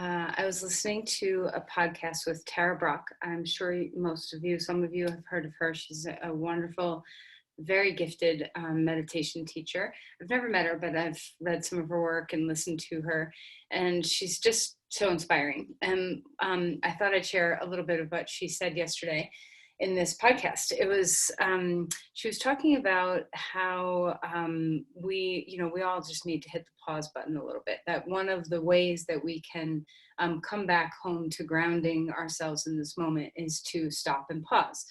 I was listening to a podcast with Tara Brach. I'm sure most of you, some of you have heard of her. She's a wonderful, very gifted meditation teacher. I've never met her, but I've read some of her work and listened to her, and she's just so inspiring. And I thought I'd share a little bit of what she said yesterday in this podcast. It was she was talking about how we all just need to hit the pause button a little bit. That one of the ways that we can come back home to grounding ourselves in this moment is to stop and pause.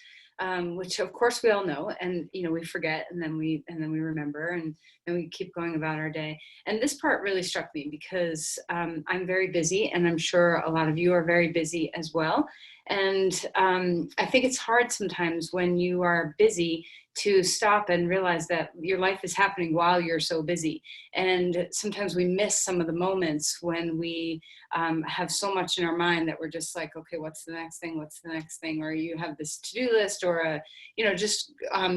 Which of course we all know, and we forget, and then we remember, and then we keep going about our day. And this part really struck me because I'm very busy, and I'm sure a lot of you are very busy as well. And I think it's hard sometimes when you are busy to stop and realize that your life is happening while you're so busy. And sometimes we miss some of the moments when we have so much in our mind that we're just like, okay, what's the next thing? What's the next thing? Or you have this to-do list, or just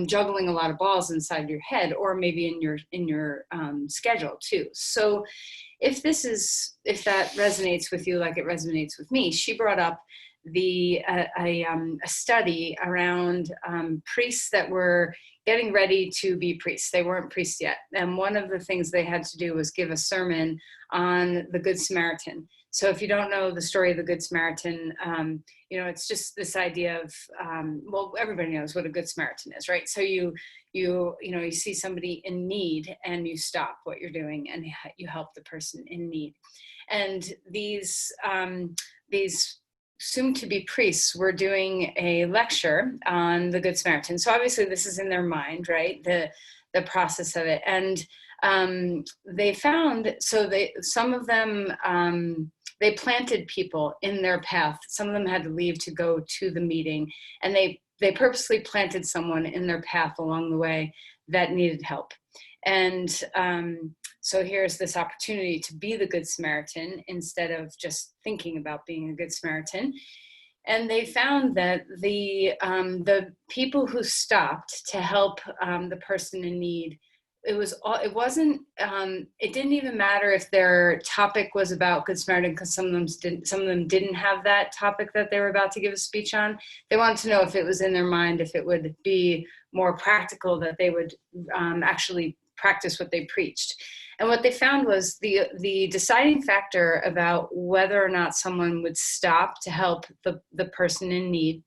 juggling a lot of balls inside your head, or maybe in your schedule too. So if that resonates with you like it resonates with me, she brought up a study around priests that were getting ready to be priests. They weren't priests yet. And one of the things they had to do was give a sermon on the Good Samaritan. So if you don't know the story of the Good Samaritan, it's just this idea of, everybody knows what a Good Samaritan is, right? So you see somebody in need and you stop what you're doing and you help the person in need. And these soon-to-be priests were doing a lecture on the Good Samaritan. So obviously this is in their mind, right? The process of it. And they found, some of them, they planted people in their path. Some of them had to leave to go to the meeting, and they purposely planted someone in their path along the way that needed help. And so here's this opportunity to be the Good Samaritan instead of just thinking about being a Good Samaritan. And they found that the people who stopped to help the person in need, it didn't even matter if their topic was about Good Samaritan, because some of them didn't have that topic that they were about to give a speech on. They wanted to know if it was in their mind, if it would be more practical, that they would actually practice what they preached. And what they found was the deciding factor about whether or not someone would stop to help the person in need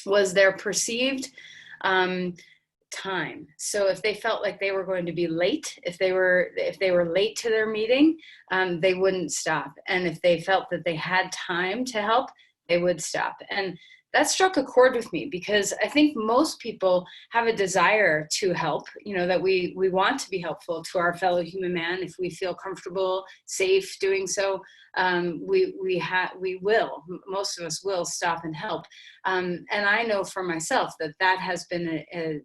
was their perceived time. So if they felt like they were going to be late, if they were late to their meeting, they wouldn't stop. And if they felt that they had time to help, they would stop. And that struck a chord with me, because I think most people have a desire to help, that we want to be helpful to our fellow human man. If we feel comfortable, safe doing so, most of us will stop and help. And I know for myself that has been a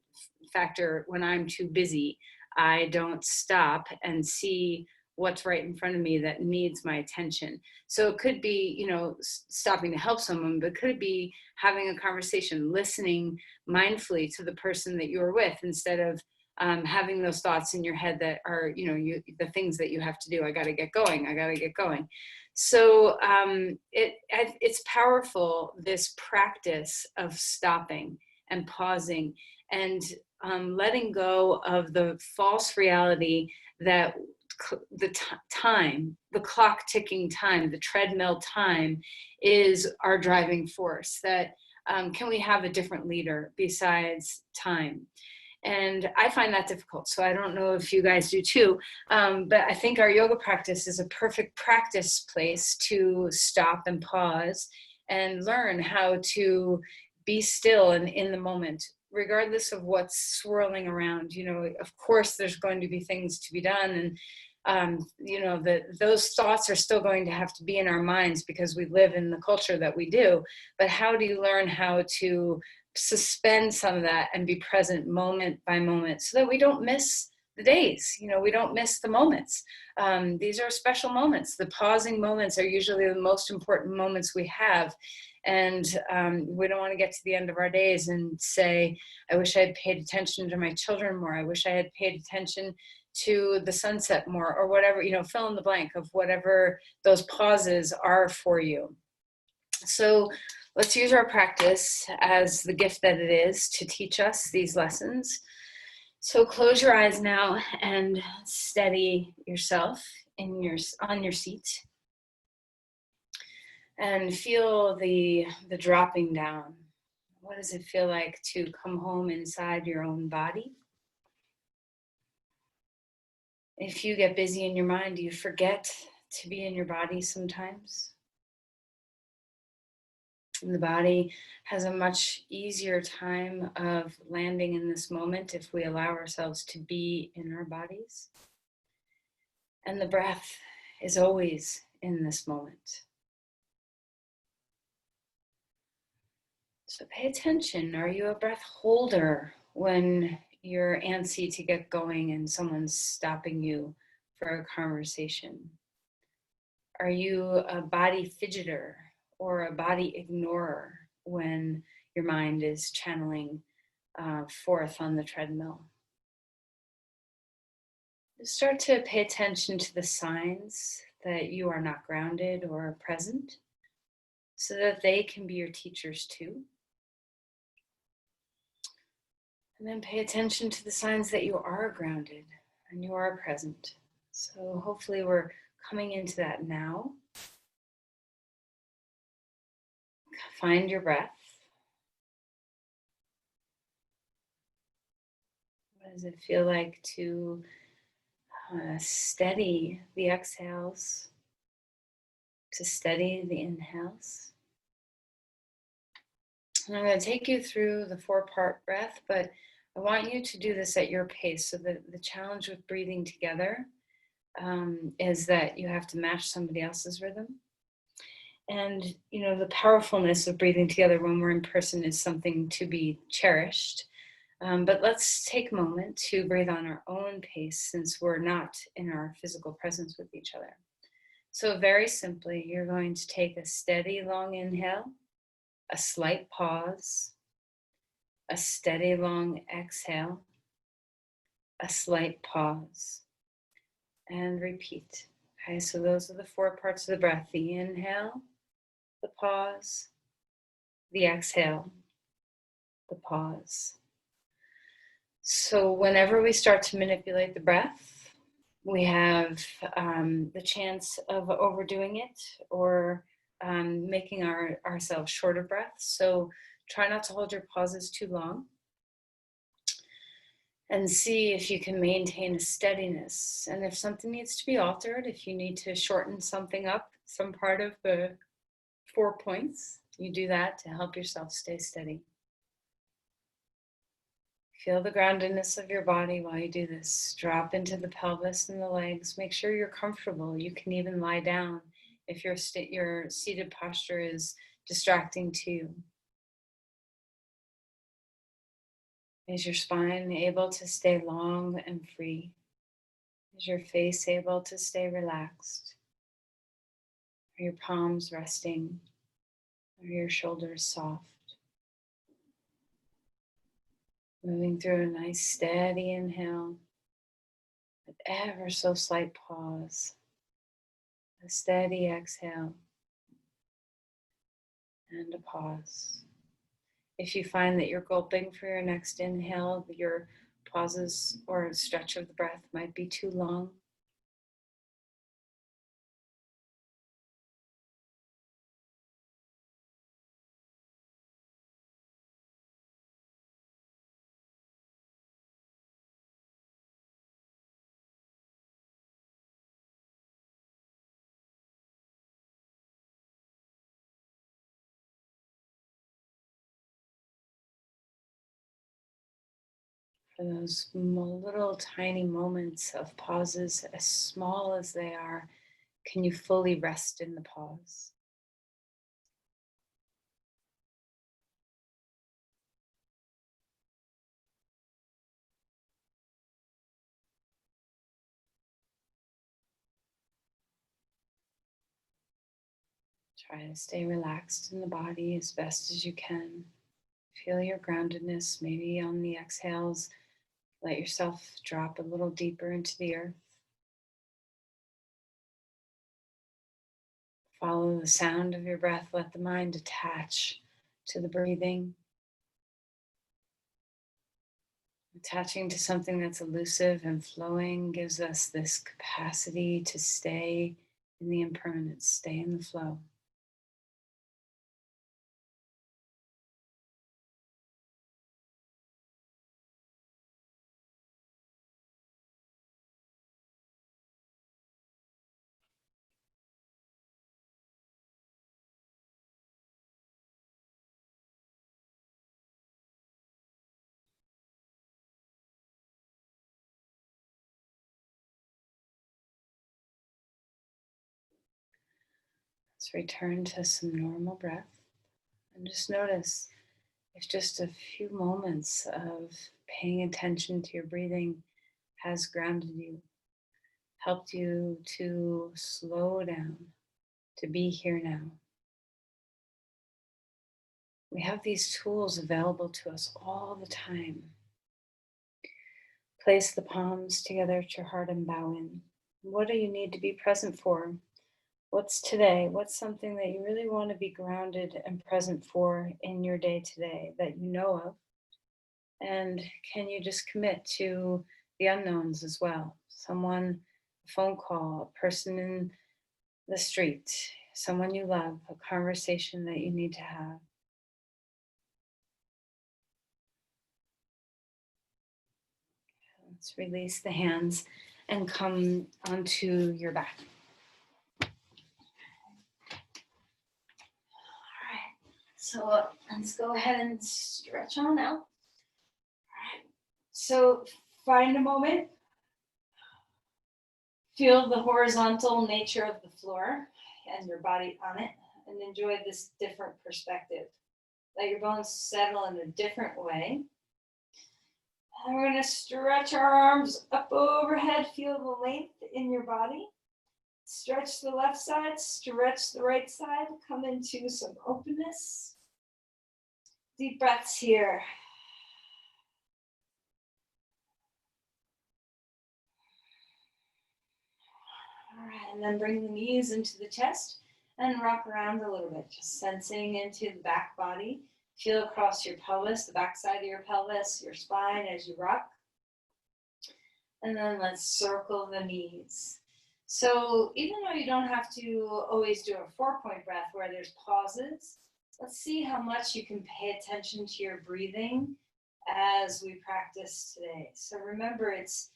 factor. When I'm too busy, I don't stop and see what's right in front of me that needs my attention. So it could be, stopping to help someone, but could be having a conversation, listening mindfully to the person that you're with, instead of having those thoughts in your head that are, the things that you have to do. I got to get going. So it's powerful, this practice of stopping and pausing and letting go of the false reality that the time, the clock ticking time, the treadmill time is our driving force. That can we have a different leader besides time? And I find that difficult. So I don't know if you guys do too, but I think our yoga practice is a perfect practice place to stop and pause and learn how to be still and in the moment, regardless of what's swirling around. Of course, there's going to be things to be done, and those thoughts are still going to have to be in our minds because we live in the culture that we do. But how do you learn how to suspend some of that and be present moment by moment, so that we don't miss the days, we don't miss the moments. These are special moments. The pausing moments are usually the most important moments we have. And we don't want to get to the end of our days and say, I wish I had paid attention to my children more. I wish I had paid attention to the sunset more, or whatever, fill in the blank of whatever those pauses are for you. So let's use our practice as the gift that it is to teach us these lessons. So close your eyes now and steady yourself on your seat. And feel the dropping down. What does it feel like to come home inside your own body? If you get busy in your mind, do you forget to be in your body sometimes? And the body has a much easier time of landing in this moment if we allow ourselves to be in our bodies. And the breath is always in this moment. So pay attention. Are you a breath holder when you're antsy to get going and someone's stopping you for a conversation? Are you a body fidgeter or a body ignorer when your mind is channeling forth on the treadmill? Start to pay attention to the signs that you are not grounded or present, so that they can be your teachers too. And then pay attention to the signs that you are grounded and you are present. So hopefully we're coming into that now. Find your breath. What does it feel like to steady the exhales, to steady the inhales? And I'm going to take you through the 4-part breath, but I want you to do this at your pace. So the challenge with breathing together is that you have to match somebody else's rhythm. And, the powerfulness of breathing together when we're in person is something to be cherished. But let's take a moment to breathe on our own pace, since we're not in our physical presence with each other. So very simply, you're going to take a steady, long inhale, a slight pause, a steady, long exhale, a slight pause, and repeat. Okay, so those are the 4 parts of the breath: the inhale, the pause, the exhale, the pause. So whenever we start to manipulate the breath, we have the chance of overdoing it or making ourselves short of breath. So try not to hold your pauses too long. And see if you can maintain a steadiness. And if something needs to be altered, if you need to shorten something up, some part of the 4 points, you do that to help yourself stay steady. Feel the groundedness of your body while you do this. Drop into the pelvis and the legs. Make sure you're comfortable. You can even lie down if your seated posture is distracting to you. Is your spine able to stay long and free? Is your face able to stay relaxed? Are your palms resting? Are your shoulders soft? Moving through a nice steady inhale with ever so slight pause. A steady exhale and a pause. If you find that you're gulping for your next inhale, your pauses or stretch of the breath might be too long, for those little tiny moments of pauses, as small as they are, can you fully rest in the pause? Try to stay relaxed in the body as best as you can. Feel your groundedness, maybe on the exhales. Let yourself drop a little deeper into the earth. Follow the sound of your breath. Let the mind attach to the breathing. Attaching to something that's elusive and flowing gives us this capacity to stay in the impermanence, stay in the flow. Let's return to some normal breath and just notice if just a few moments of paying attention to your breathing has grounded you, helped you to slow down, to be here now. We have these tools available to us all the time. Place the palms together at your heart and bow in. What do you need to be present for? What's today? What's something that you really want to be grounded and present for in your day today that you know of? And can you just commit to the unknowns as well? Someone, a phone call, a person in the street, someone you love, a conversation that you need to have. Let's release the hands and come onto your back. So let's go ahead and stretch on out. All right. So find a moment. Feel the horizontal nature of the floor and your body on it, and enjoy this different perspective. Let your bones settle in a different way. And we're going to stretch our arms up overhead. Feel the length in your body. Stretch the left side, stretch the right side. Come into some openness. Deep breaths here. All right, and then bring the knees into the chest and rock around a little bit, just sensing into the back body. Feel across your pelvis, the back side of your pelvis, your spine as you rock. And then let's circle the knees. So even though you don't have to always do a 4-point breath where there's pauses, let's see how much you can pay attention to your breathing as we practice today. So remember, it's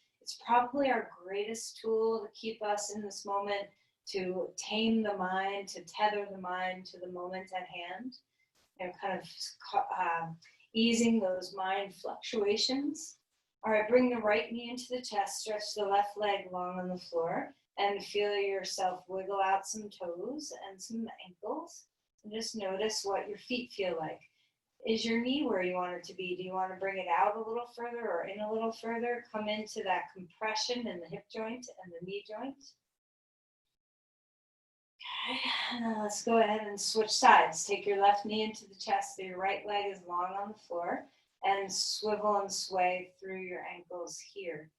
probably our greatest tool to keep us in this moment, to tame the mind, to tether the mind to the moment at hand, and kind of easing those mind fluctuations. All right, bring the right knee into the chest, stretch the left leg long on the floor, and feel yourself wiggle out some toes and some ankles. And just notice what your feet feel like. Is your knee where you want it to be? Do you want to bring it out a little further or in a little further? Come into that compression in the hip joint and the knee joint. Okay, and then let's go ahead and switch sides. Take your left knee into the chest so your right leg is long on the floor, and swivel and sway through your ankles here.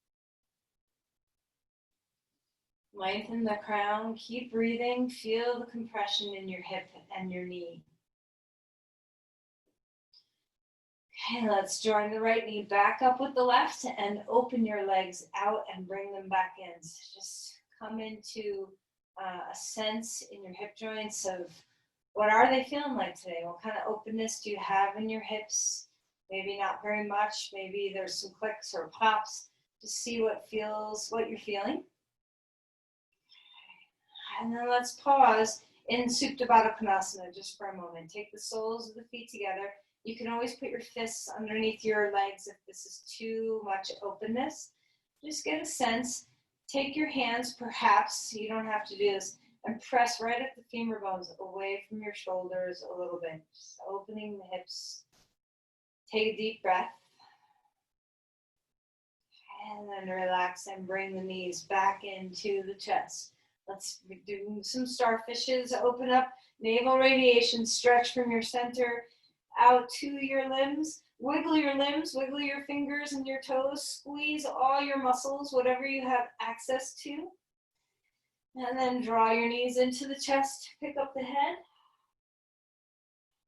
Lengthen the crown, keep breathing, feel the compression in your hip and your knee. Okay, let's join the right knee back up with the left and open your legs out and bring them back in. So just come into a sense in your hip joints of what are they feeling like today? What kind of openness do you have in your hips? Maybe not very much. Maybe there's some clicks or pops. Just see what you're feeling. And then let's pause in Supta Baddha Konasana just for a moment. Take the soles of the feet together. You can always put your fists underneath your legs if this is too much openness. Just get a sense. Take your hands, perhaps, you don't have to do this, and press right at the femur bones away from your shoulders a little bit. Just opening the hips. Take a deep breath. And then relax and bring the knees back into the chest. Let's do some starfishes. Open up navel radiation, stretch from your center out to your limbs. Wiggle your limbs, wiggle your fingers and your toes, squeeze all your muscles, whatever you have access to. And then draw your knees into the chest, pick up the head.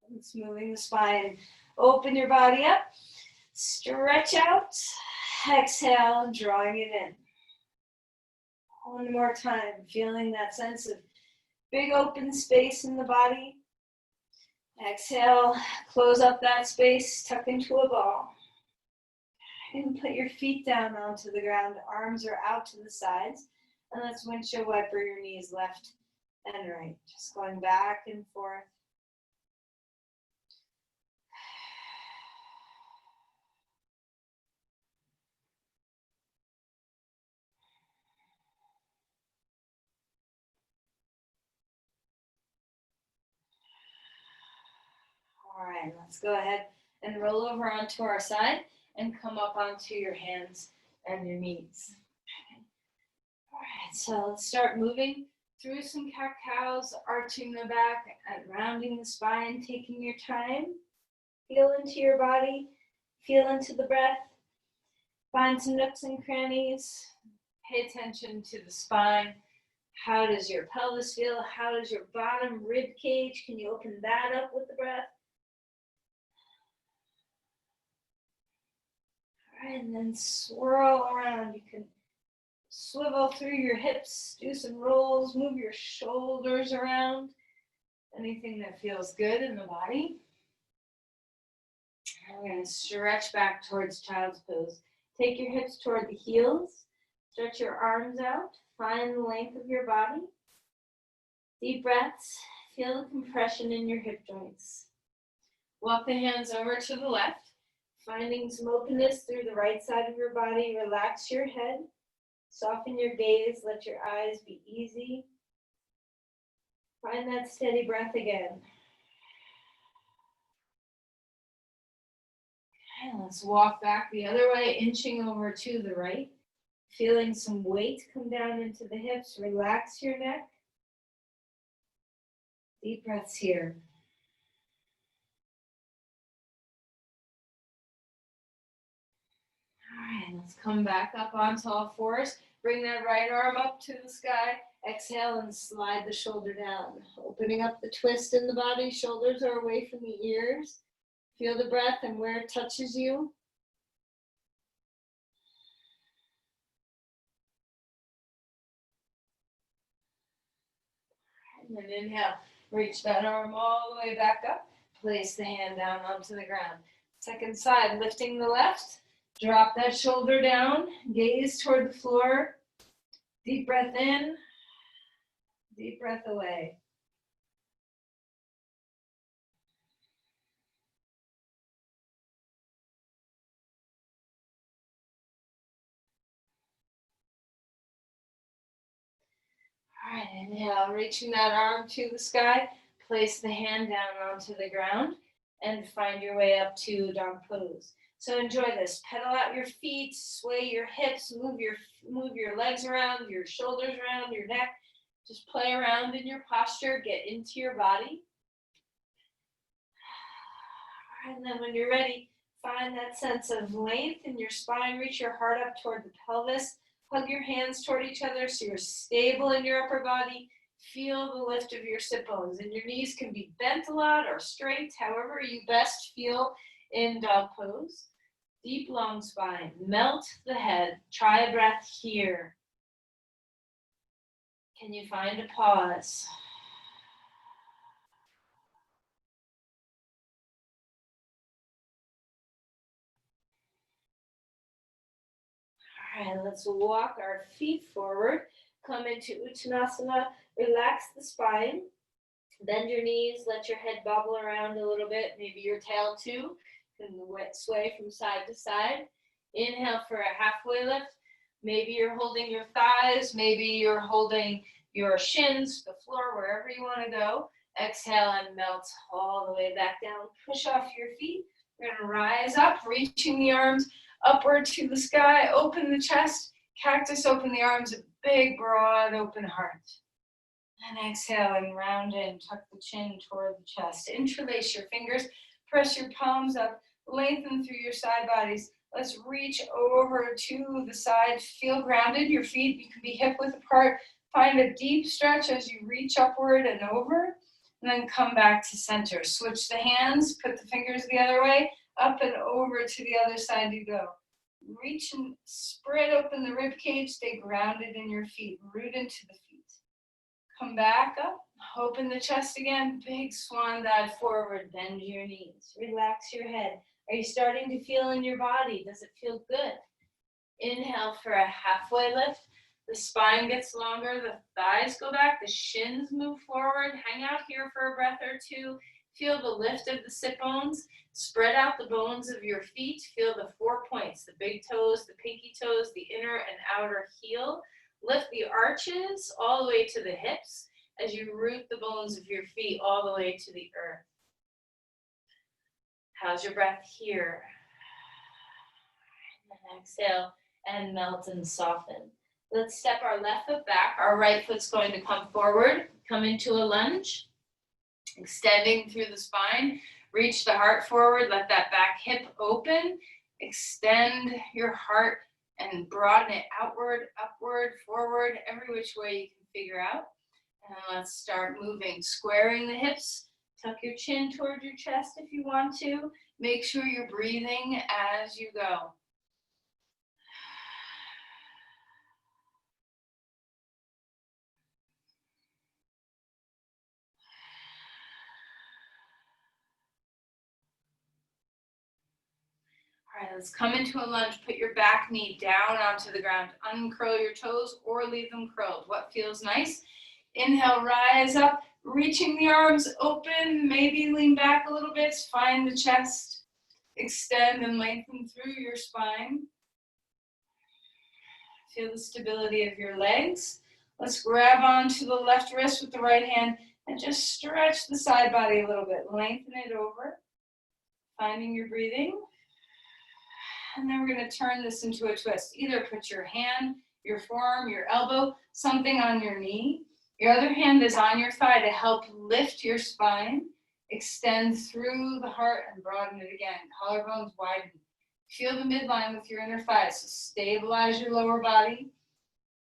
And smoothing the spine. Open your body up, stretch out, exhale, drawing it in. One more time, feeling that sense of big open space in the body. Exhale, close up that space, tuck into a ball. And put your feet down onto the ground, arms are out to the sides. And let's windshield wiper your knees left and right. Just going back and forth. All right, let's go ahead and roll over onto our side and come up onto your hands and your knees. All right, so let's start moving through some cat-cows, arching the back and rounding the spine, taking your time. Feel into your body, feel into the breath. Find some nooks and crannies. Pay attention to the spine. How does your pelvis feel? How does your bottom rib cage? Can you open that up with the breath? All right, and then swirl around. You can swivel through your hips, do some rolls, move your shoulders around. Anything that feels good in the body. We're going to stretch back towards child's pose. Take your hips toward the heels. Stretch your arms out. Find the length of your body. Deep breaths. Feel the compression in your hip joints. Walk the hands over to the left. Finding some openness through the right side of your body. Relax your head. Soften your gaze. Let your eyes be easy. Find that steady breath again. Okay, let's walk back the other way, inching over to the right. Feeling some weight come down into the hips. Relax your neck. Deep breaths here. All right, let's come back up onto all fours. Bring that right arm up to the sky. Exhale and slide the shoulder down. Opening up the twist in the body. Shoulders are away from the ears. Feel the breath and where it touches you. And then inhale, reach that arm all the way back up. Place the hand down onto the ground. Second side, lifting the left. Drop that shoulder down. Gaze toward the floor. Deep breath in. Deep breath away. All right, inhale, reaching that arm to the sky. Place the hand down onto the ground and find your way up to dog pose. So enjoy this. Pedal out your feet, sway your hips, move your legs around, your shoulders around, your neck. Just play around in your posture, get into your body. And then when you're ready, find that sense of length in your spine. Reach your heart up toward the pelvis. Hug your hands toward each other so you're stable in your upper body. Feel the lift of your sit bones. And your knees can be bent a lot or straight, however you best feel in dog pose. Deep, long spine. Melt the head. Try a breath here. Can you find a pause? All right, let's walk our feet forward. Come into Uttanasana. Relax the spine. Bend your knees. Let your head bobble around a little bit. Maybe your tail too. Can sway from side to side. Inhale for a halfway lift. Maybe you're holding your thighs. Maybe you're holding your shins, the floor, wherever you want to go. Exhale and melt all the way back down. Push off your feet. We're going to rise up, reaching the arms upward to the sky. Open the chest. Cactus, open the arms. A big, broad, open heart. And exhale and round in. Tuck the chin toward the chest. Interlace your fingers. Press your palms up. Lengthen through your side bodies. Let's reach over to the side. Feel grounded. Your feet, you can be hip width apart. Find a deep stretch as you reach upward and over. And then come back to center. Switch the hands. Put the fingers the other way. Up and over to the other side you go. Reach and spread open the rib cage. Stay grounded in your feet. Root into the feet. Come back up. Open the chest again. Big swan dive forward. Bend your knees. Relax your head. Are you starting to feel in your body? Does it feel good? Inhale for a halfway lift. The spine gets longer. The thighs go back. The shins move forward. Hang out here for a breath or two. Feel the lift of the sit bones. Spread out the bones of your feet. Feel the 4 points, the big toes, the pinky toes, the inner and outer heel. Lift the arches all the way to the hips as you root the bones of your feet all the way to the earth. How's your breath here? And then exhale and melt and soften. Let's step our left foot back. Our right foot's going to come forward. Come into a lunge. Extending through the spine. Reach the heart forward. Let that back hip open. Extend your heart and broaden it outward, upward, forward, every which way you can figure out. And let's start moving. Squaring the hips. Tuck your chin toward your chest if you want to. Make sure you're breathing as you go. All right, let's come into a lunge. Put your back knee down onto the ground. Uncurl your toes or leave them curled. What feels nice? Inhale, rise up, reaching the arms open. Maybe lean back a little bit. Find the chest. Extend and lengthen through your spine. Feel the stability of your legs. Let's grab onto the left wrist with the right hand and just stretch the side body a little bit. Lengthen it over. Finding your breathing. And then we're going to turn this into a twist. Either put your hand, your forearm, your elbow, something on your knee. Your other hand is on your thigh to help lift your spine. Extend through the heart and broaden it again. Collarbones widen. Feel the midline with your inner thighs. So stabilize your lower body.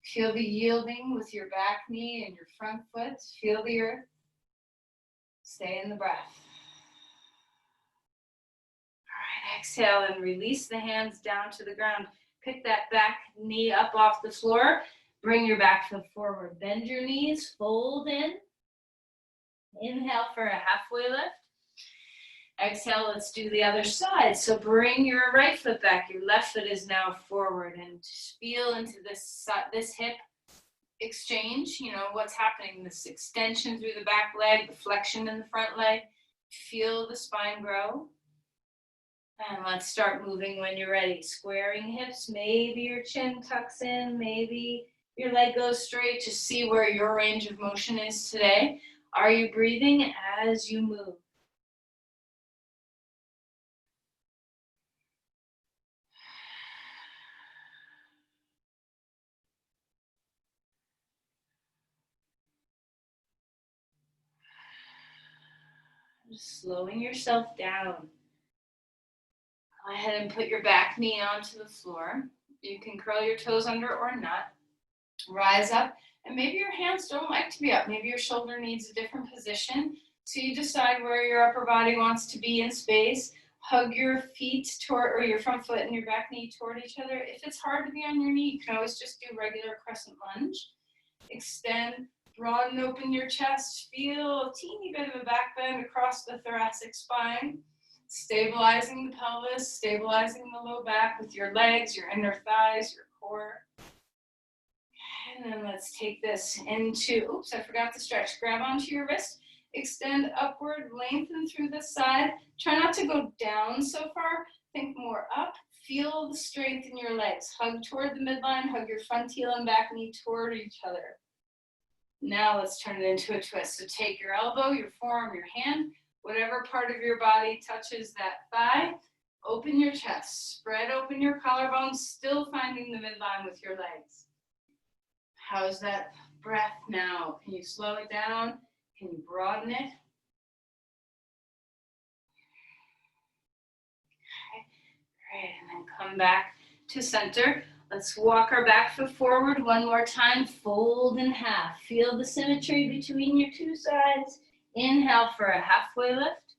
Feel the yielding with your back knee and your front foot. Feel the earth. Stay in the breath. Exhale and release the hands down to the ground. Pick that back knee up off the floor. Bring your back foot forward. Bend your knees, fold in. Inhale for a halfway lift. Exhale, let's do the other side. So bring your right foot back. Your left foot is now forward. And just feel into this hip exchange. You know, what's happening. This extension through the back leg, the flexion in the front leg. Feel the spine grow. And let's start moving when you're ready. Squaring hips, maybe your chin tucks in, maybe your leg goes straight. Just see where your range of motion is today. Are you breathing as you move? Just slowing yourself down. Go ahead and put your back knee onto the floor. You can curl your toes under or not. Rise up, and maybe your hands don't like to be up. Maybe your shoulder needs a different position. So you decide where your upper body wants to be in space. Hug your feet toward, or your front foot and your back knee toward each other. If it's hard to be on your knee, you can always just do regular crescent lunge. Extend, broaden open your chest. Feel a teeny bit of a back bend across the thoracic spine. Stabilizing the pelvis, stabilizing the low back with your legs, your inner thighs, your core. And then let's take this into, oops, I forgot to stretch. Grab onto your wrist, extend upward, lengthen through the side. Try not to go down so far, think more up. Feel the strength in your legs. Hug toward the midline, hug your front heel and back knee toward each other. Now let's turn it into a twist. So take your elbow, your forearm, your hand, whatever part of your body touches that thigh. Open your chest, spread open your collarbones, still finding the midline with your legs. How's that breath now? Can you slow it down? Can you broaden it? come back to center. Let's walk our back foot forward one more time. Fold in half. Feel the symmetry between your two sides. Inhale for a halfway lift.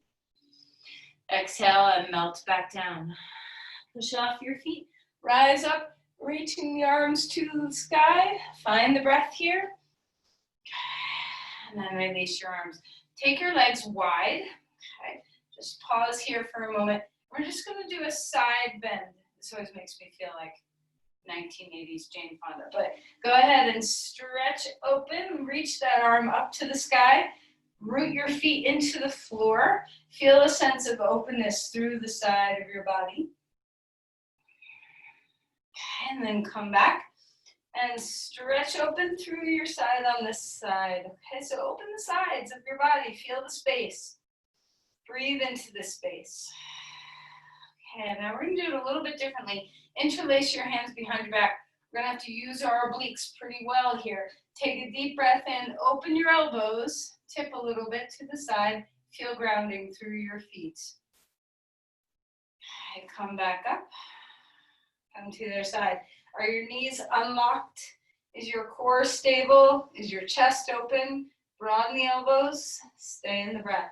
Exhale and melt back down. Push off your feet. Rise up, reaching the arms to the sky. Find the breath here. And then release your arms. Take your legs wide. Okay. Just pause here for a moment. We're just going to do a side bend. This always makes me feel like 1980s Jane Fonda. But go ahead and stretch open. Reach that arm up to the sky. Root your feet into the floor. Feel a sense of openness through the side of your body. Okay, and then come back and stretch open through your side on this side. Okay, so open the sides of your body. Feel the space. Breathe into this space. Okay, now we're going to do it a little bit differently. Interlace your hands behind your back. We're going to have to use our obliques pretty well here. Take a deep breath in. Open your elbows. Tip a little bit to the side. Feel grounding through your feet. Okay, come back up. Come to the other side. Are your knees unlocked? Is your core stable? Is your chest open? Broaden the elbows. Stay in the breath.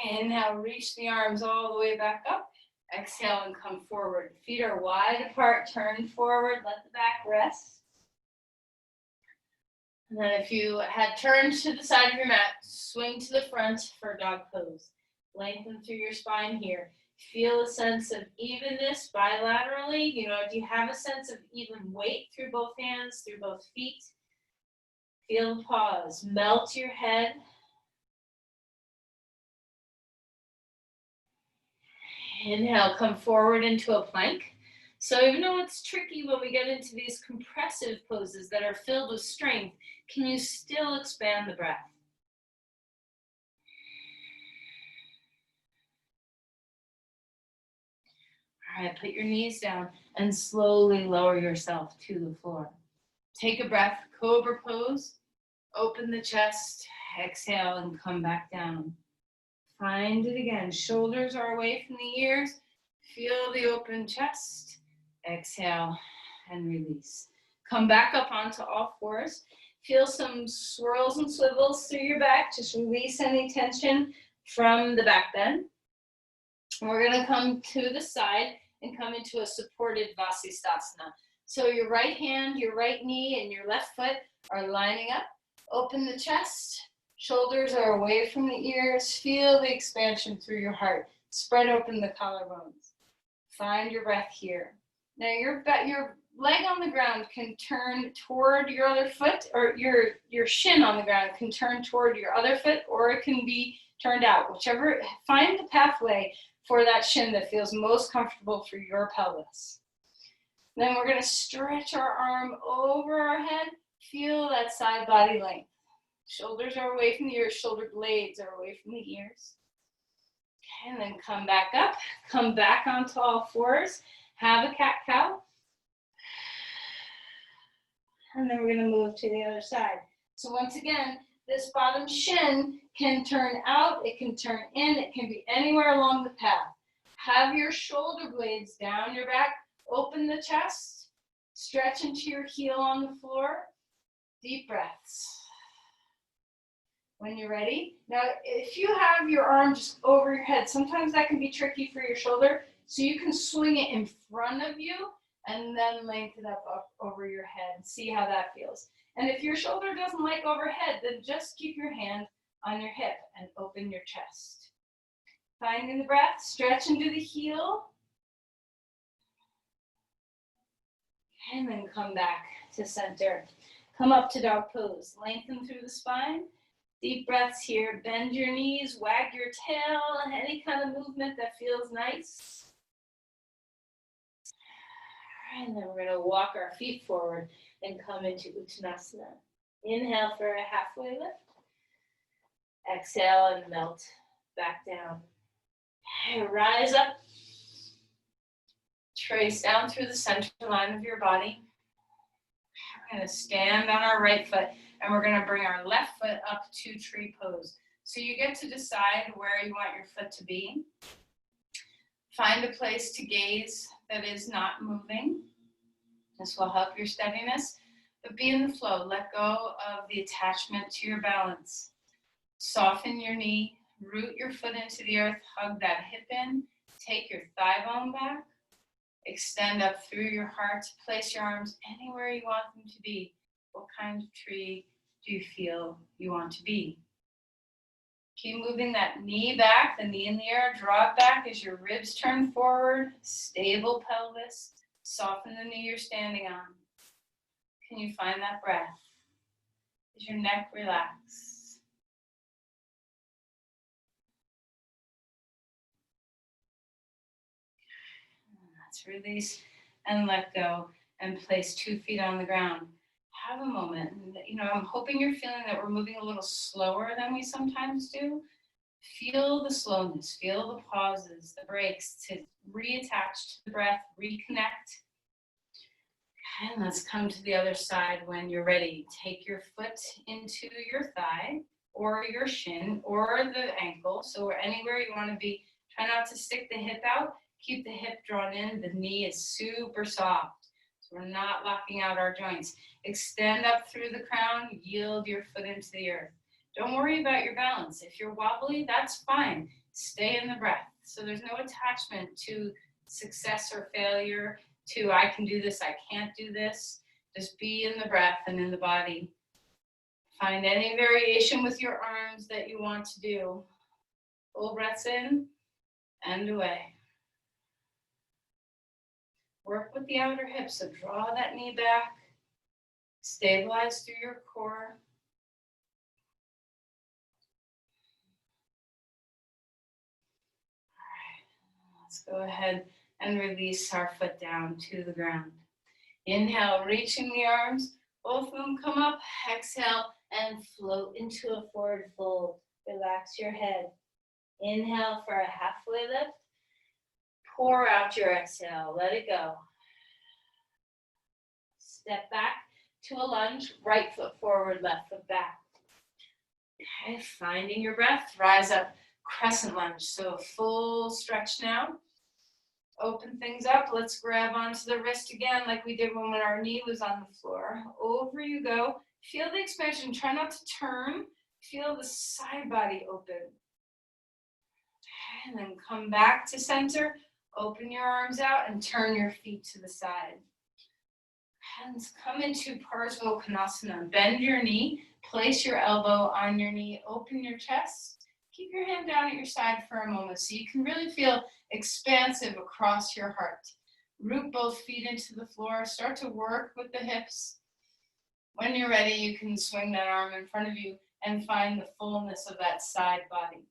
Okay, inhale, reach the arms all the way back up. Exhale and come forward. Feet are wide apart, turn forward, let the back rest. And then if you had turned to the side of your mat, swing to the front for dog pose. Lengthen through your spine here. Feel a sense of evenness bilaterally. Do you have a sense of even weight through both hands, through both feet? Feel the pause. Melt your head. Inhale, come forward into a plank. So even though it's tricky when we get into these compressive poses that are filled with strength, can you still expand the breath? All right, put your knees down and slowly lower yourself to the floor. Take a breath, cobra pose. Open the chest, exhale and come back down. Find it again. Shoulders are away from the ears. Feel the open chest. Exhale and release. Come back up onto all fours. Feel some swirls and swivels through your back. Just release any tension from the back bend. And we're going to come to the side and come into a supported Vasisthasana. So your right hand, your right knee, and your left foot are lining up. Open the chest. Shoulders are away from the ears. Feel the expansion through your heart. Spread open the collarbones. Find your breath here. Now your leg on the ground can turn toward your other foot, or your shin on the ground can turn toward your other foot, or it can be turned out. Whichever, find the pathway for that shin that feels most comfortable for your pelvis. Then we're going to stretch our arm over our head. Feel that side body length. Shoulders are away from the ears. Shoulder blades are away from the ears. Okay, and then come back up. Come back onto all fours. Have a cat-cow. And then we're going to move to the other side. So once again, this bottom shin can turn out. It can turn in. It can be anywhere along the path. Have your shoulder blades down your back. Open the chest. Stretch into your heel on the floor. Deep breaths. When you're ready. Now, if you have your arm just over your head, sometimes that can be tricky for your shoulder. So you can swing it in front of you and then lengthen up over your head. See how that feels. And if your shoulder doesn't like overhead, then just keep your hand on your hip and open your chest. Finding the breath, stretch into the heel. And then come back to center. Come up to dog pose. Lengthen through the spine. Deep breaths here. Bend your knees, wag your tail, any kind of movement that feels nice. All right, and then we're going to walk our feet forward and come into Uttanasana. Inhale for a halfway lift. Exhale and melt back down. Okay, rise up. Trace down through the center line of your body. We're going to stand on our right foot. And we're going to bring our left foot up to tree pose. So you get to decide where you want your foot to be. Find a place to gaze that is not moving. This will help your steadiness, but be in the flow. Let go of the attachment to your balance. Soften your knee, root your foot into the earth, hug that hip in, take your thigh bone back, extend up through your heart, place your arms anywhere you want them to be. What kind of tree do you feel you want to be? Keep moving that knee back, the knee in the air, draw it back as your ribs turn forward, stable pelvis, soften the knee you're standing on. Can you find that breath? Is your neck relaxed? Let's release and let go and place 2 feet on the ground. Have a moment. I'm hoping you're feeling that we're moving a little slower than we sometimes do. Feel the slowness, feel the pauses, the breaks to reattach to the breath, reconnect. And let's come to the other side when you're ready. Take your foot into your thigh or your shin or the ankle. So anywhere you want to be. Try not to stick the hip out. Keep the hip drawn in. The knee is super soft. So we're not locking out our joints. Extend up through the crown. Yield your foot into the earth. Don't worry about your balance. If you're wobbly, that's fine. Stay in the breath. So there's no attachment to success or failure, to I can do this, I can't do this. Just be in the breath and in the body. Find any variation with your arms that you want to do. Full breaths in and away. Work with the outer hips, so draw that knee back. Stabilize through your core. Let's go ahead and release our foot down to the ground. Inhale, reaching the arms, both of them come up. Exhale and float into a forward fold. Relax your head. Inhale for a halfway lift. Pour out your exhale, let it go. Step back to a lunge, right foot forward, left foot back. Okay, finding your breath, rise up, crescent lunge. So full stretch now. Open things up. Let's grab onto the wrist again like we did when our knee was on the floor. Over you go. Feel the expansion. Try not to turn. Feel the side body open. And then come back to center. Open your arms out and turn your feet to the side. Hands come into Parsva-Konasana. Bend your knee. Place your elbow on your knee. Open your chest. Keep your hand down at your side for a moment so you can really feel expansive across your heart. Root both feet into the floor. Start to work with the hips. When you're ready, you can swing that arm in front of you and find the fullness of that side body.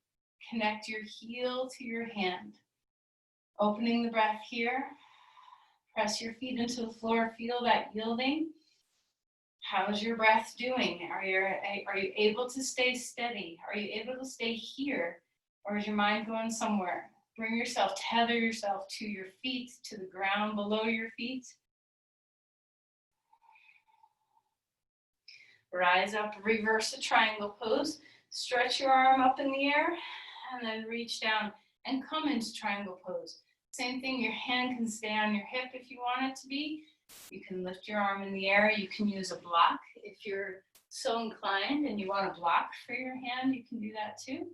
Connect your heel to your hand. Opening the breath here. Press your feet into the floor. Feel that yielding. How's your breath doing? Are you able to stay steady? Are you able to stay here? Or is your mind going somewhere? Bring yourself, tether yourself to your feet, to the ground below your feet. Rise up, reverse the triangle pose. Stretch your arm up in the air and then reach down and come into triangle pose. Same thing, your hand can stay on your hip if you want it to be. You can lift your arm in the air. You can use a block. If you're so inclined and you want a block for your hand, you can do that too.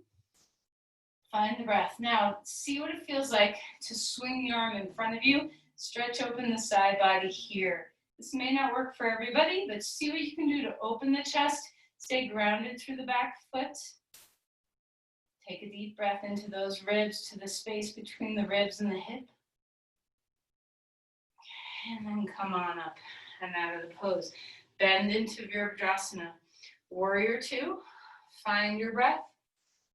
Find the breath. Now, see what it feels like to swing the arm in front of you. Stretch open the side body here. This may not work for everybody, but see what you can do to open the chest. Stay grounded through the back foot. Take a deep breath into those ribs, to the space between the ribs and the hip. And then come on up and out of the pose. Bend into Virabhadrasana. Warrior two. Find your breath.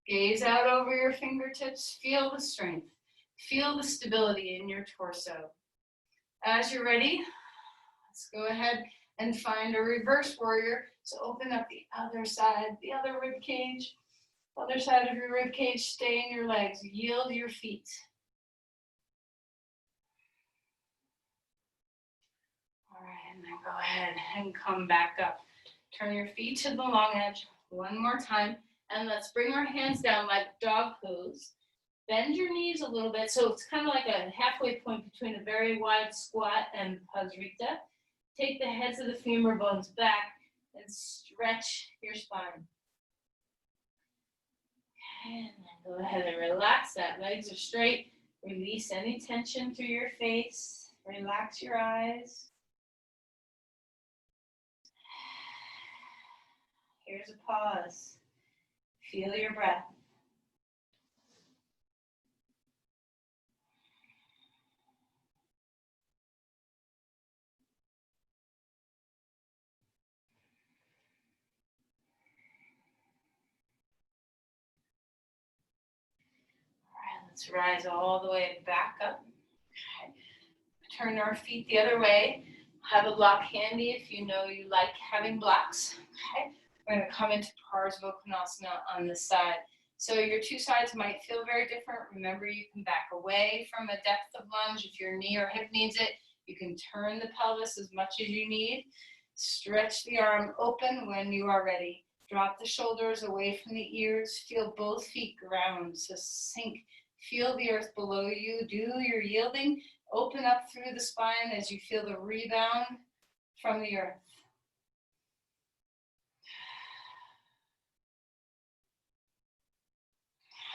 Gaze out over your fingertips. Feel the strength. Feel the stability in your torso. As you're ready, let's go ahead and find a reverse warrior. So open up the other side, the other rib cage. Other side of your rib cage, stay in your legs. Yield your feet. All right, and then go ahead and come back up. Turn your feet to the long edge one more time. And let's bring our hands down like dog pose. Bend your knees a little bit. So it's kind of like a halfway point between a very wide squat and Pasrita. Take the heads of the femur bones back and stretch your spine. And then go ahead and relax that. Legs are straight. Release any tension through your face. Relax your eyes. Here's a pause. Feel your breath. Let's rise all the way back up. Okay. Turn our feet the other way. Have a block handy if you know you like having blocks. Okay. We're going to come into Parsvakonasana on this side. So your two sides might feel very different. Remember, you can back away from a depth of lunge. If your knee or hip needs it, you can turn the pelvis as much as you need. Stretch the arm open when you are ready. Drop the shoulders away from the ears. Feel both feet ground. So sink. Feel the earth below you. Do your yielding. Open up through the spine as you feel the rebound from the earth.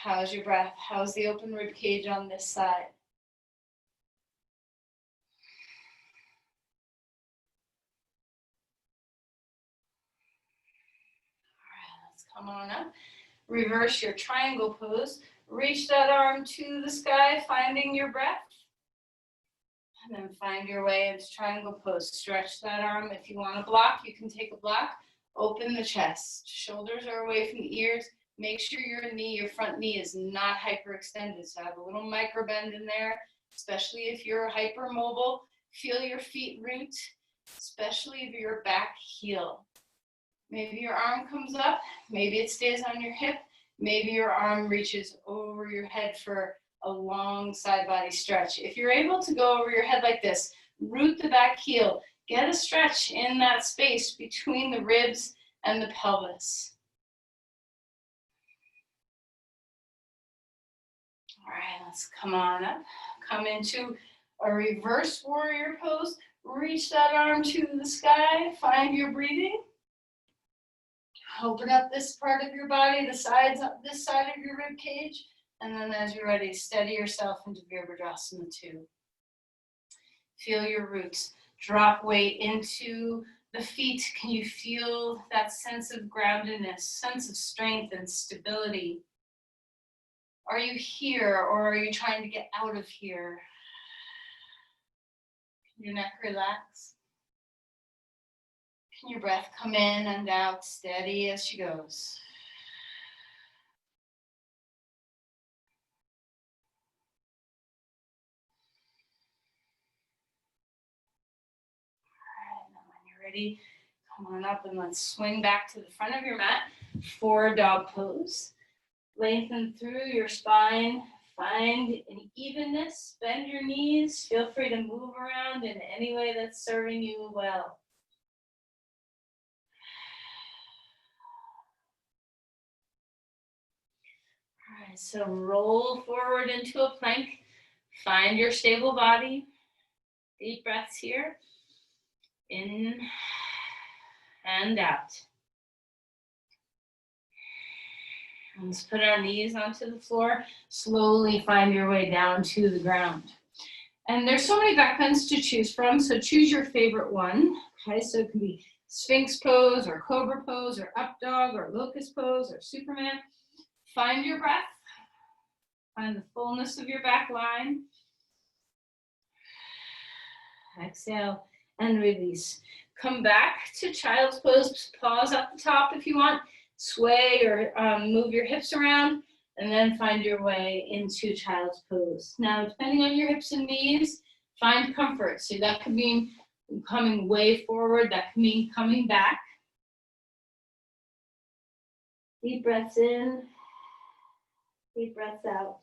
How's your breath? How's the open rib cage on this side? All right, let's come on up. Reverse your triangle pose. Reach that arm to the sky, finding your breath. And then find your way into triangle pose. Stretch that arm. If you want a block, you can take a block. Open the chest. Shoulders are away from the ears. Make sure your knee, your front knee is not hyperextended. So have a little micro bend in there, especially if you're hypermobile. Feel your feet root, especially if your back heel. Maybe your arm comes up. Maybe it stays on your hip. Maybe your arm reaches over your head for a long side body stretch. If you're able to go over your head like this, root the back heel. Get a stretch in that space between the ribs and the pelvis. All right, let's come on up. Come into a reverse warrior pose. Reach that arm to the sky. Find your breathing. Open up this part of your body, the sides, this side of your rib cage. And then as you're ready, steady yourself into Virabhadrasana 2. Feel your roots. Drop weight into the feet. Can you feel that sense of groundedness, sense of strength and stability? Are you here or are you trying to get out of here? Can your neck relax? Can your breath come in and out steady as she goes? All right, and then when you're ready, come on up and let's swing back to the front of your mat for dog pose. Lengthen through your spine. Find an evenness. Bend your knees. Feel free to move around in any way that's serving you well. All right, so roll forward into a plank. Find your stable body. Deep breaths here. In and out. Let's put our knees onto the floor. Slowly find your way down to the ground. And there's so many back bends to choose from, so choose your favorite one. Okay, so it can be Sphinx pose or Cobra pose or Up Dog or Locust pose or Superman. Find your breath. Find the fullness of your back line. Exhale and release. Come back to child's pose. Pause at the top if you want. Sway or move your hips around, and then find your way into child's pose. Now, depending on your hips and knees, find comfort. So that could mean coming way forward. That could mean coming back. Deep breaths in, deep breaths out.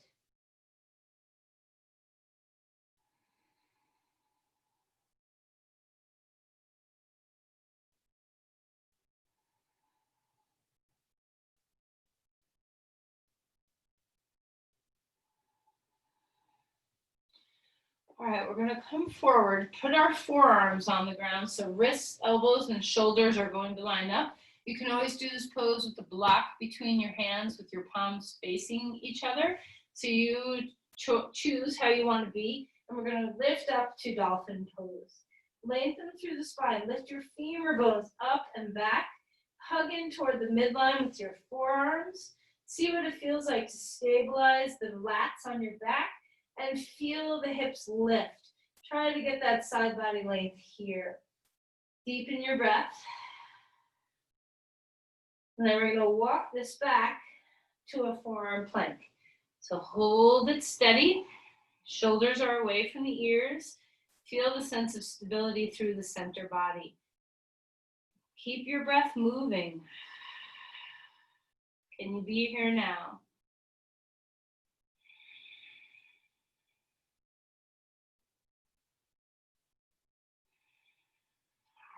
All right, we're gonna come forward, put our forearms on the ground, so wrists, elbows, and shoulders are going to line up. You can always do this pose with the block between your hands with your palms facing each other. So you choose how you want to be, and we're gonna lift up to dolphin pose. Lengthen through the spine, lift your femur bones up and back, hug in toward the midline with your forearms. See what it feels like to stabilize the lats on your back and feel the hips lift. Try to get that side body length here. Deepen your breath. And then we're going to walk this back to a forearm plank. So hold it steady. Shoulders are away from the ears. Feel the sense of stability through the center body. Keep your breath moving. Can you be here now?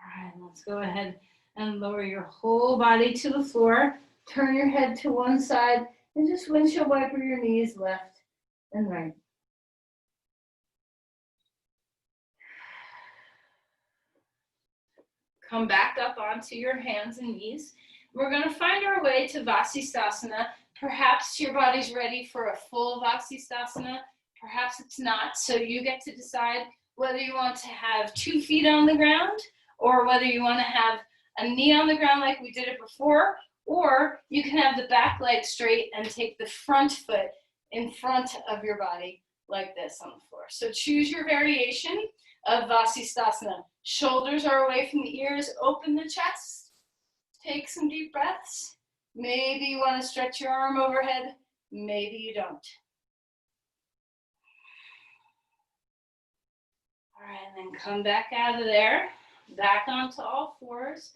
All right, let's go ahead and lower your whole body to the floor. Turn your head to one side and just windshield wiper your knees left and right. Come back up onto your hands and knees. We're going to find our way to Vasisthasana. Perhaps your body's ready for a full Vasisthasana. Perhaps it's not. So you get to decide whether you want to have 2 feet on the ground or whether you want to have a knee on the ground like we did it before, or you can have the back leg straight and take the front foot in front of your body like this on the floor. So choose your variation of Vasisthasana. Shoulders are away from the ears, open the chest, take some deep breaths. Maybe you want to stretch your arm overhead, maybe you don't. All right, and then come back out of there, back onto all fours.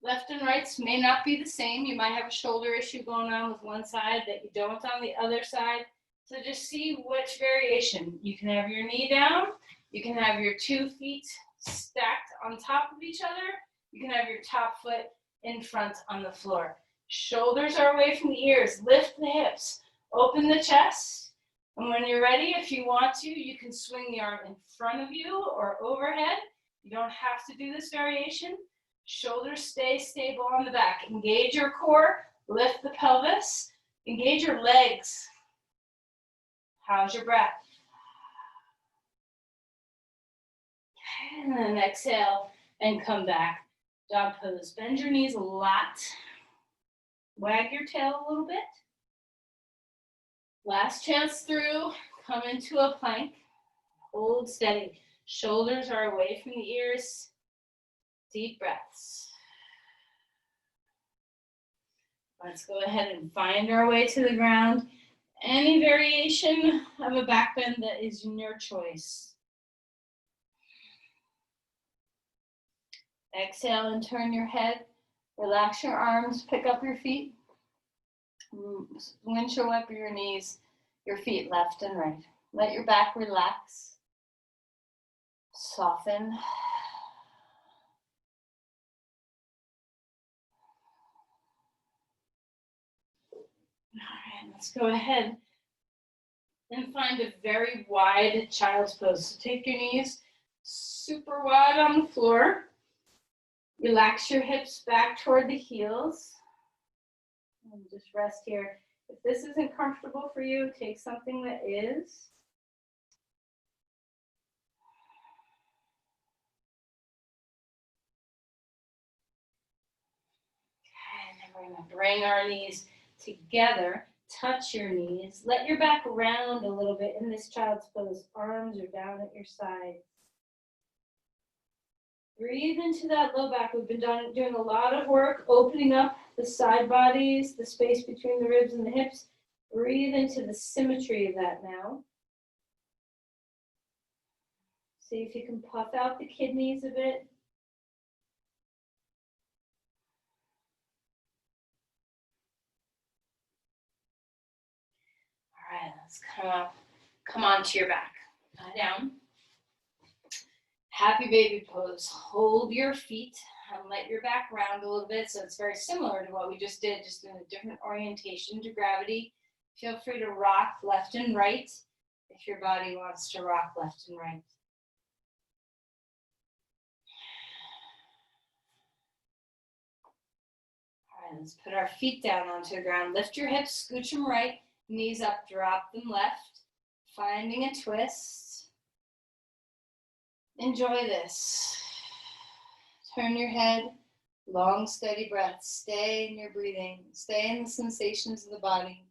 Left and rights may not be the same. You might have a shoulder issue going on with one side that you don't on the other side. So just see which variation. You can have your knee down. You can have your 2 feet stacked on top of each other. You can have your top foot in front on the floor. Shoulders are away from the ears. Lift the hips. Open the chest. And when you're ready, if you want to, you can swing the arm in front of you or overhead. You don't have to do this variation. Shoulders stay stable on the back. Engage your core. Lift the pelvis. Engage your legs. How's your breath? And then exhale and come back. Dog pose. Bend your knees a lot. Wag your tail a little bit. Last chance through. Come into a plank. Hold steady. Shoulders are away from the ears. Deep breaths. Let's go ahead and find our way to the ground. Any variation of a back bend that is your choice. Exhale and turn your head. Relax your arms, pick up your feet. Windshield wiper your knees, your feet left and right. Let your back relax. Soften. All right, let's go ahead and find a very wide child's pose. So take your knees super wide on the floor. Relax your hips back toward the heels. And just rest here. If this isn't comfortable for you, take something that is. Okay, and then we're going to bring our knees together. Touch your knees. Let your back round a little bit in this child's pose. Arms are down at your sides. Breathe into that low back. We've been doing a lot of work opening up the side bodies, the space between the ribs and the hips. Breathe into the symmetry of that now. See if you can puff out the kidneys a bit. All right, let's come up. Come onto your back. Lie down. Happy baby pose. Hold your feet and let your back round a little bit. So it's very similar to what we just did, just in a different orientation to gravity. Feel free to rock left and right. if your body wants to rock left and right. All right, let's put our feet down onto the ground. Lift your hips, scooch them right, knees up, drop them left. Finding a twist. Enjoy this. Turn your head, long, steady breath. Stay in your breathing. Stay in the sensations of the body.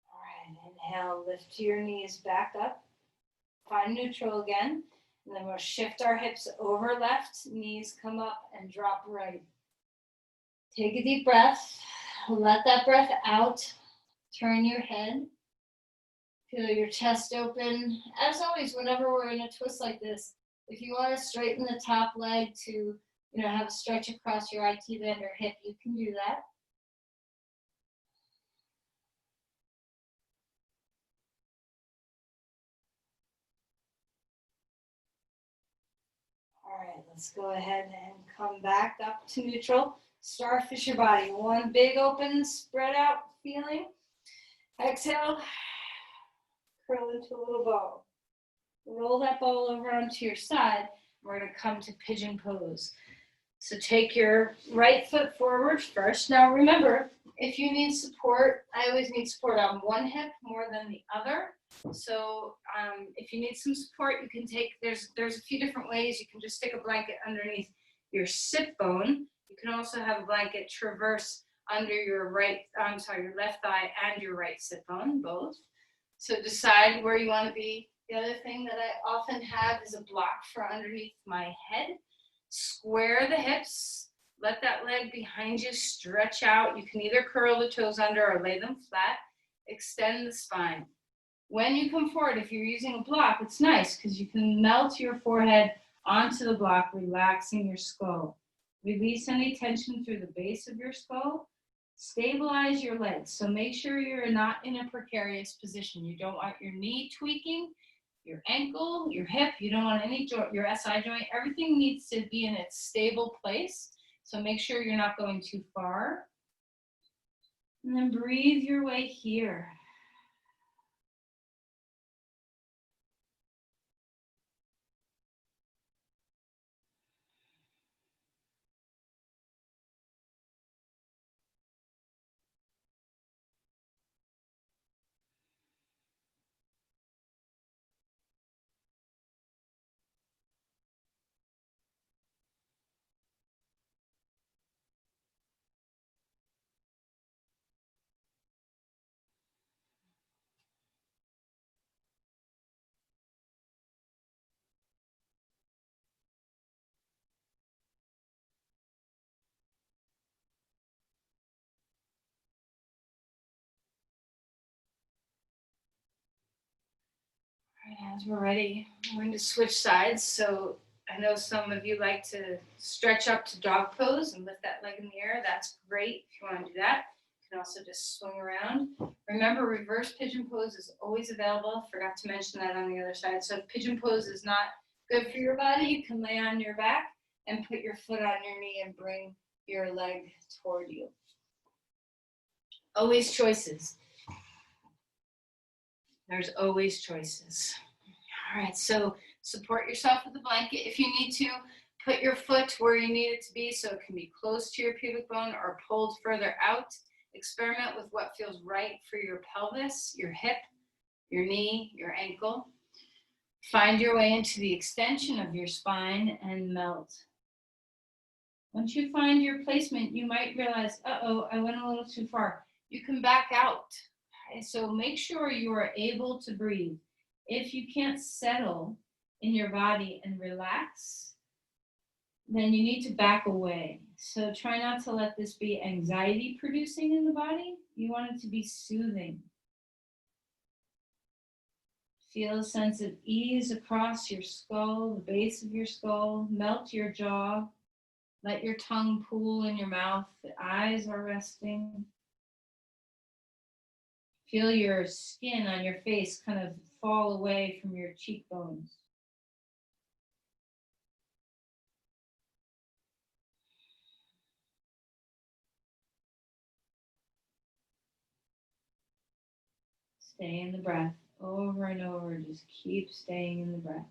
All right, inhale, lift your knees back up. Find neutral again. And then we'll shift our hips over left, knees come up and drop right. Take a deep breath. Let that breath out. Turn your head. Feel your chest open. As always, whenever we're in a twist like this, if you want to straighten the top leg to, have a stretch across your IT band or hip, you can do that. All right, let's go ahead and come back up to neutral. Starfish your body. One big open, spread out feeling. Exhale, curl into a little ball. Roll that ball over onto your side. We're going to come to pigeon pose. So take your right foot forward first. Now remember, if you need support, I always need support on one hip more than the other. So if you need some support, you can take, there's a few different ways. You can just stick a blanket underneath your sit bone. You can also have a blanket traverse under your left thigh and your right sit bone, both. So decide where you want to be. The other thing that I often have is a block for underneath my head. Square the hips. Let that leg behind you stretch out. You can either curl the toes under or lay them flat. Extend the spine. When you come forward, if you're using a block, it's nice because you can melt your forehead onto the block, relaxing your skull. Release any tension through the base of your skull. Stabilize your legs. So make sure you're not in a precarious position. You don't want your knee tweaking, your ankle, your hip. You don't want any joint, your SI joint. Everything needs to be in its stable place. So make sure you're not going too far. And then breathe your way here. As we're ready, I'm going to switch sides. So I know some of you like to stretch up to dog pose and lift that leg in the air. That's great if you want to do that. You can also just swing around. Remember, reverse pigeon pose is always available. Forgot to mention that on the other side. So if pigeon pose is not good for your body, you can lay on your back and put your foot on your knee and bring your leg toward you. Always choices. There's always choices. All right, so support yourself with a blanket. If you need to, put your foot where you need it to be so it can be close to your pubic bone or pulled further out. Experiment with what feels right for your pelvis, your hip, your knee, your ankle. Find your way into the extension of your spine and melt. Once you find your placement, you might realize, uh-oh, I went a little too far. You can back out. Okay, so make sure you are able to breathe. If you can't settle in your body and relax, then you need to back away. So try not to let this be anxiety producing in the body. You want it to be soothing. Feel a sense of ease across your skull, the base of your skull. Melt your jaw. Let your tongue pool in your mouth. The eyes are resting. Feel your skin on your face kind of fall away from your cheekbones. Stay in the breath over and over. Just keep staying in the breath.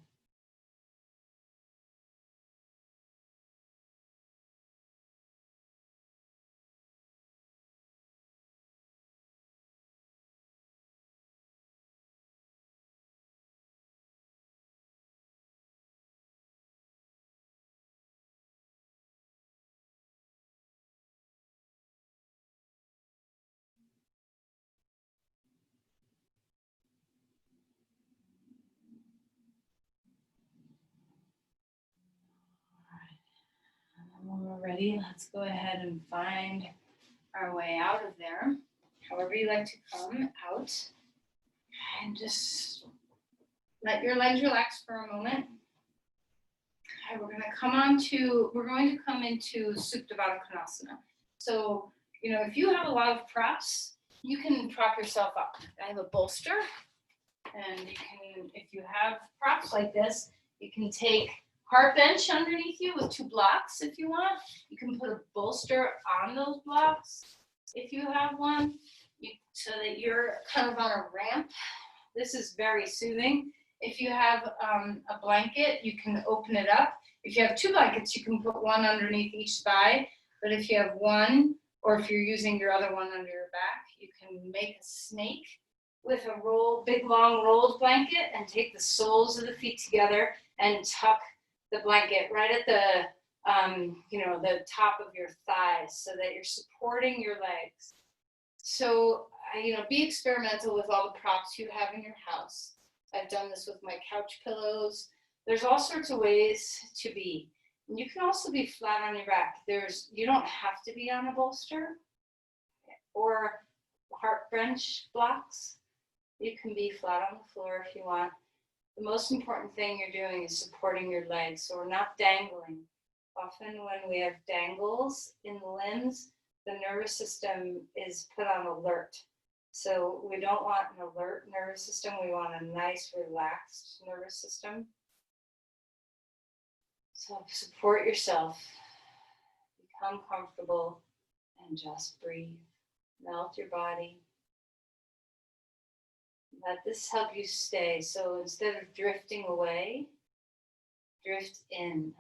When we're ready, let's go ahead and find our way out of there. However you like to come out. And just let your legs relax for a moment. Okay, we're going to come into Supta Baddha Konasana. So, if you have a lot of props, you can prop yourself up. I have a bolster, and if you have props like this, you can take heart bench underneath you with 2 blocks if you want. You can put a bolster on those blocks if you have one, so that you're kind of on a ramp. This is very soothing. If you have a blanket, you can open it up. If you have 2 blankets, you can put one underneath each thigh. But if you have one, or if you're using your other one under your back, you can make a snake with a big long rolled blanket and take the soles of the feet together and tuck the blanket right at the the top of your thighs so that you're supporting your legs. So, be experimental with all the props you have in your house. I've done this with my couch pillows. There's all sorts of ways to be. And you can also be flat on your back. You don't have to be on a bolster or heart bench blocks. You can be flat on the floor if you want. The most important thing you're doing is supporting your legs, so we're not dangling. Often when we have dangles in the limbs, the nervous system is put on alert. So we don't want an alert nervous system. We want a nice, relaxed nervous system. So support yourself, become comfortable, and just breathe. Melt your body. Let this help you stay. So instead of drifting away, drift in.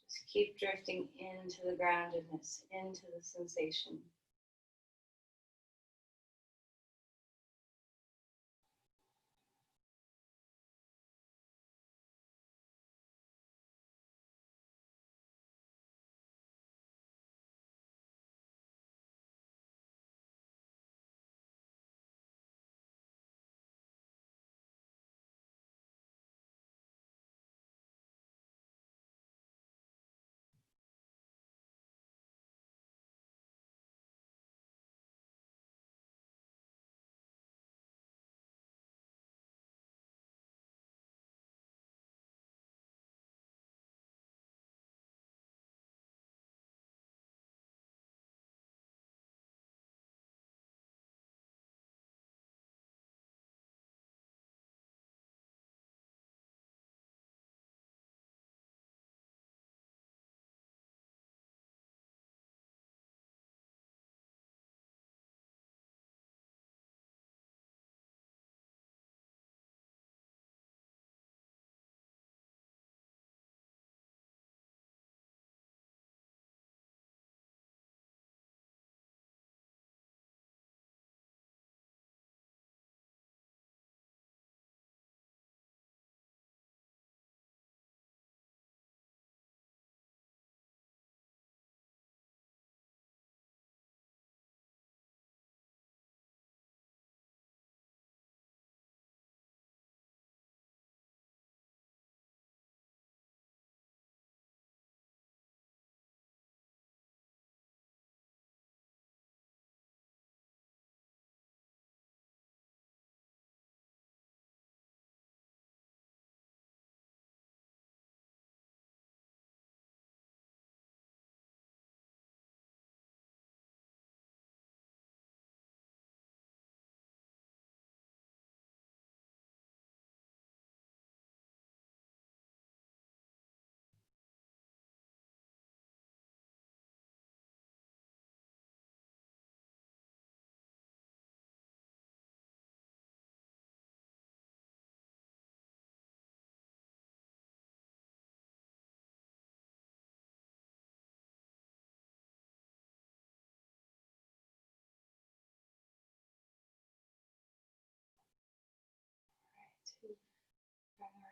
Just keep drifting into the groundedness, into the sensation.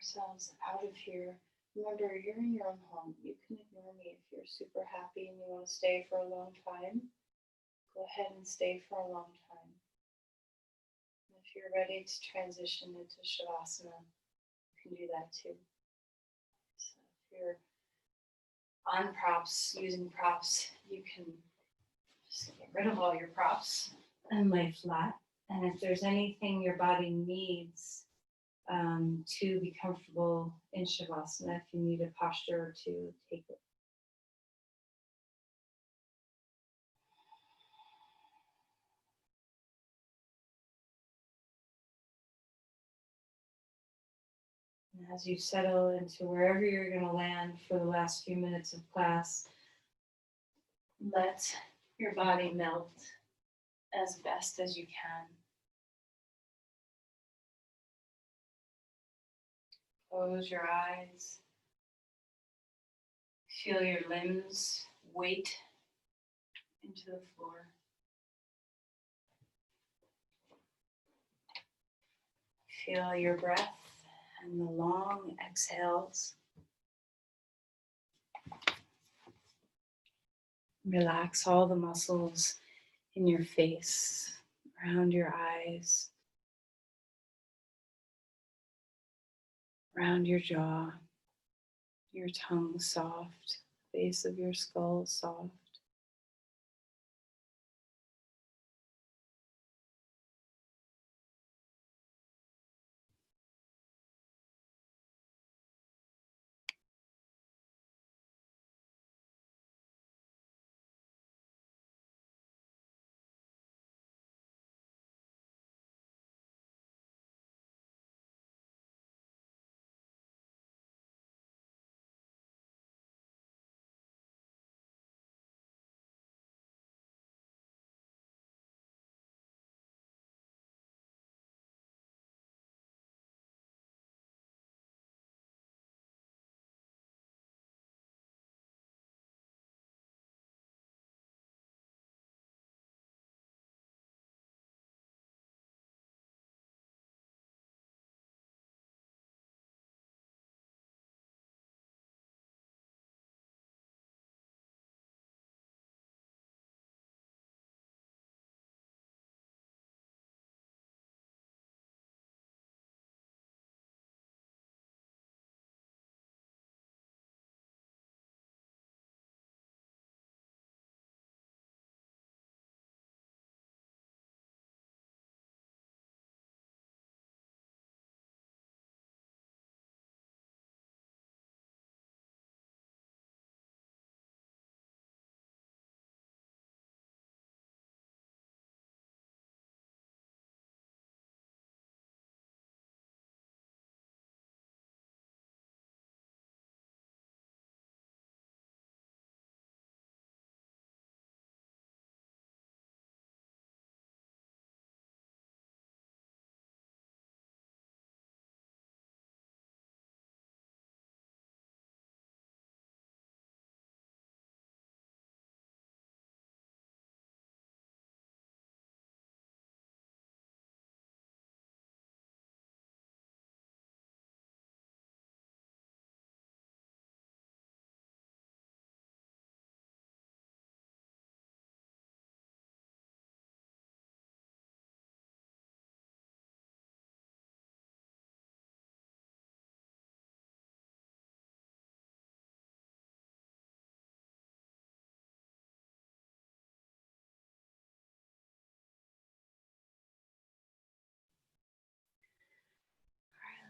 ourselves out of here. Remember, you're in your own home. You can ignore me if you're super happy and you want to stay for a long time. Go ahead and stay for a long time. And if you're ready to transition into Shavasana, you can do that too. So if you're on props, using props, you can just get rid of all your props and lay flat. And if there's anything your body needs to be comfortable in Shavasana, if you need a posture or two, take it. And as you settle into wherever you're going to land for the last few minutes of class, let your body melt as best as you can. Close your eyes. Feel your limbs weight into the floor. Feel your breath and the long exhales. Relax all the muscles in your face, around your eyes, around your jaw, your tongue soft, base of your skull soft.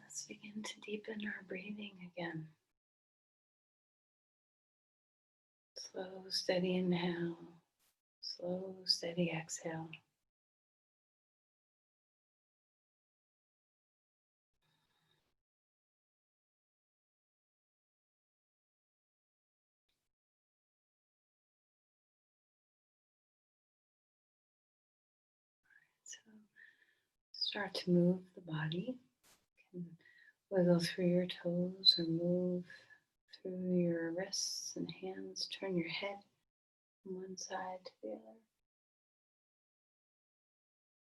Let's begin to deepen our breathing again. Slow, steady inhale, slow, steady exhale. So start to move the body. You can wiggle through your toes or move through your wrists and hands. Turn your head from one side to the other.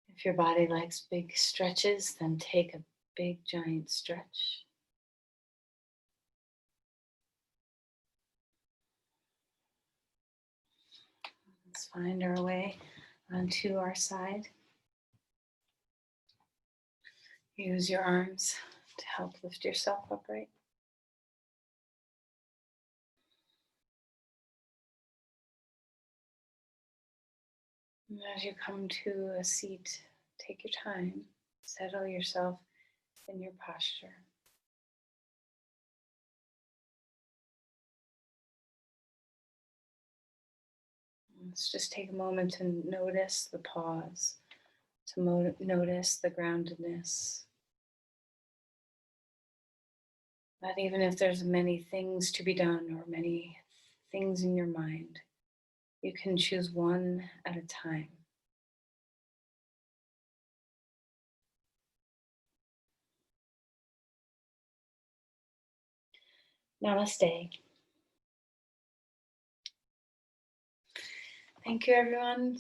If your body likes big stretches, then take a big giant stretch. find our way onto our side. Use your arms to help lift yourself upright. And as you come to a seat, take your time, settle yourself in your posture. Let's just take a moment to notice the pause, to notice the groundedness. That even if there's many things to be done or many things in your mind, you can choose one at a time. Namaste. Thank you, everyone.